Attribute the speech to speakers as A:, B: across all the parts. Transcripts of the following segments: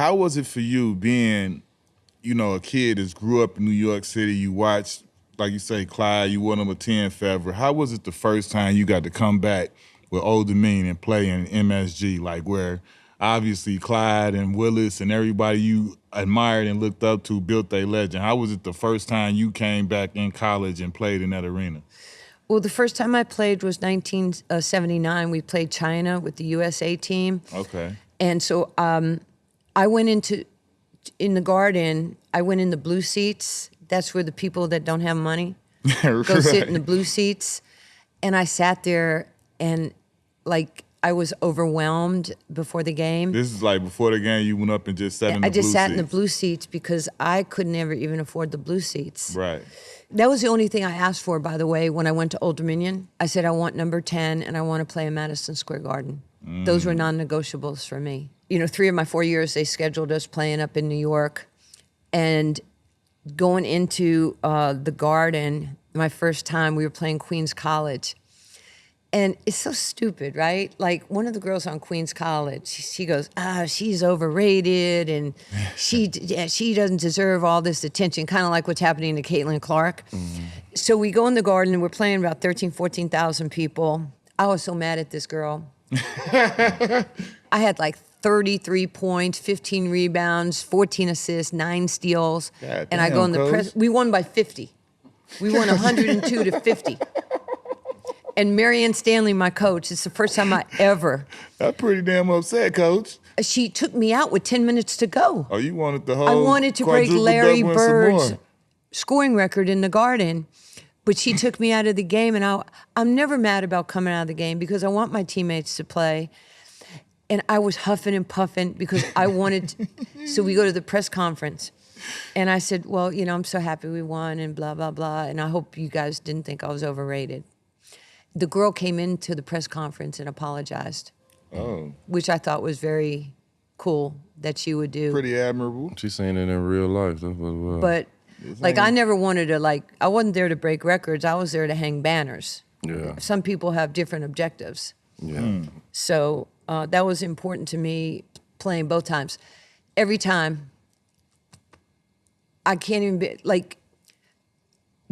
A: How was it for you being, a kid that grew up in New York City? You watched, like you say, Clyde, you wore number 10 forever. How was it the first time you got to come back with Old Dominion and play in MSG, like where obviously Clyde and Willis and everybody you admired and looked up to built their legend? How was it the first time you came back in college and played in that arena?
B: Well, the first time I played was 1979. We played China with the USA team.
A: Okay.
B: And so I went in the Garden, I went in the blue seats. That's where the people that don't have money go sit in the blue seats. And I sat there and I was overwhelmed before the game.
A: This is like before the game, you went up and just sat in the blue seats.
B: I just sat in the blue seats because I could never even afford the blue seats.
A: Right.
B: That was the only thing I asked for, by the way, when I went to Old Dominion. I said, I want number 10 and I want to play in Madison Square Garden. Those were non-negotiables for me. 3 of my 4 years, they scheduled us playing up in New York. And going into the Garden, my first time, we were playing Queens College. And it's so stupid, right? Like, one of the girls on Queens College, she goes, she's overrated, and she doesn't deserve all this attention, kind of like what's happening to Caitlin Clark. So we go in the Garden, and we're playing about 14,000 people. I was so mad at this girl. I had 33 points, 15 rebounds, 14 assists, 9 steals.
A: God
B: and I go in the press. We won by 50. We won 102 to 50. And Marianne Stanley, my coach, it's the first time I ever.
A: I'm pretty damn upset, Coach.
B: She took me out with 10 minutes to go.
A: Oh, you wanted the whole
B: I wanted to break Larry Bird's scoring record in the Garden, but she took me out of the game. And I'm never mad about coming out of the game because I want my teammates to play. And I was huffing and puffing because I wanted to. So we go to the press conference. And I said, well, I'm so happy we won and blah, blah, blah. And I hope you guys didn't think I was overrated. The girl came into the press conference and apologized. Oh. Which I thought was very cool that she would do.
A: Pretty admirable.
C: She's saying it in real life. That's what it was.
B: But, I never wanted to, I wasn't there to break records. I was there to hang banners.
C: Yeah.
B: Some people have different objectives.
C: Yeah.
B: So that was important to me, playing both times. Every time, I can't even be,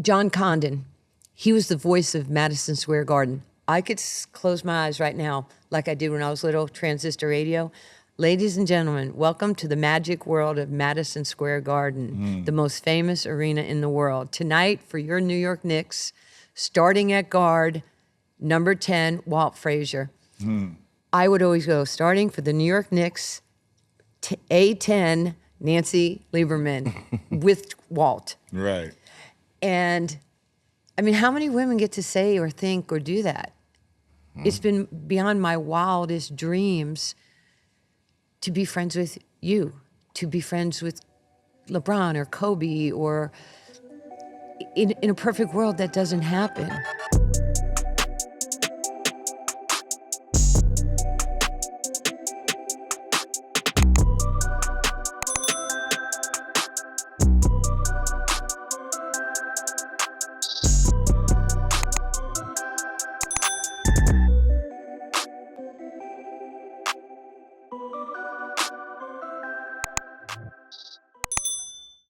B: John Condon, he was the voice of Madison Square Garden. I could close my eyes right now, like I did when I was little, transistor radio. Ladies and gentlemen, welcome to the magic world of Madison Square Garden, the most famous arena in the world. Tonight, for your New York Knicks, starting at guard, number 10, Walt Frazier. I would always go, starting for the New York Knicks, A10, Nancy Lieberman, with Walt.
A: Right.
B: And how many women get to say or think or do that? It's been beyond my wildest dreams to be friends with you, to be friends with LeBron or Kobe, or in a perfect world that doesn't happen.